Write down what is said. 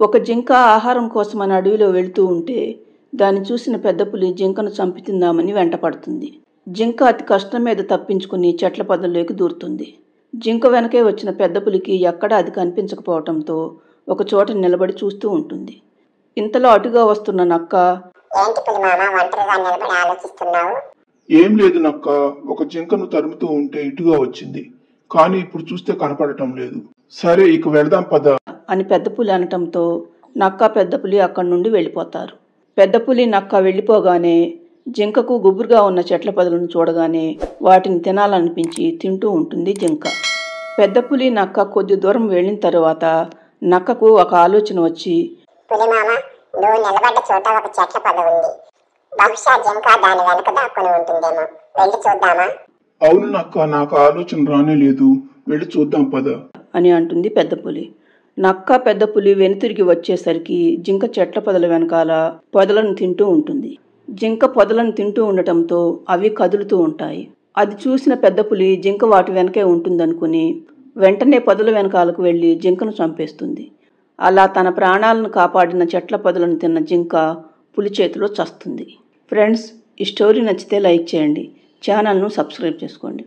ఒక జింక ఆహారం కోసమని అడవిలో వెళుతూ ఉంటే దాన్ని చూసిన పెద్ద పులి జింకను చంపి తిందామని వెంటపడుతుంది. జింక అతి కష్టం మీద తప్పించుకుని చెట్ల పొదల్లోకి దూరుతుంది. జింక వెనకే వచ్చిన పెద్ద పులికి ఎక్కడా అది కనిపించకపోవటంతో ఒక చోట నిలబడి చూస్తూ ఉంటుంది. ఇంతలో అటుగా వస్తున్న నక్క, ఏంటి పులి మామ ఒంటరిగా నిలబడి ఆలోచిస్తున్నావు? ఏం లేదు నక్క, ఒక జింకను తరుముతూ ఉంటే ఇటుగా వచ్చింది, కానీ ఇప్పుడు చూస్తే కనపడటం లేదు. సరే ఇక వెళదాం పద అని పెద్ద పులి అనటంతో నక్క పెద్ద పులి అక్కడి నుండి వెళ్ళిపోతారు. పెద్ద పులి నక్క వెళ్ళిపోగానే జింకకు గుబురుగా ఉన్న చెట్ల పొదలను చూడగానే వాటిని తినాలనిపించి తింటూ ఉంటుంది జింక. పెద్ద పులి నక్క కొద్ది దూరం వెళ్ళిన తరువాత నక్కకు ఒక ఆలోచన వచ్చి, పులి మామ నువ్వు నిలబడ్డ చోట ఒక చెట్ల పొద ఉంది. బహుశా జింక దాని వెనక దాక్కుని ఉంటుందేమో, వెళ్ళి చూద్దామా? అవును నక్క, నాకు ఆలోచన రానే లేదు, వెళ్ళి చూద్దాం పద అని అంటుంది పెద్ద పులి. నక్క పెద్ద పులి వెనుతిరిగి వచ్చేసరికి జింక చెట్ల పొదల వెనకాల పొదలను తింటూ ఉంటుంది. జింక పొదలను తింటూ ఉండటంతో అవి కదులుతూ ఉంటాయి. అది చూసిన పెద్ద పులి జింక వాటి వెనకే ఉంటుందనుకుని వెంటనే పొదల వెనకాలకు వెళ్ళి జింకను చంపేస్తుంది. అలా తన ప్రాణాలను కాపాడిన చెట్ల పొదలను తిన్న జింక పులి చేతిలో చస్తుంది. ఫ్రెండ్స్, ఈ స్టోరీ నచ్చితే లైక్ చేయండి, ఛానల్ను సబ్స్క్రైబ్ చేసుకోండి.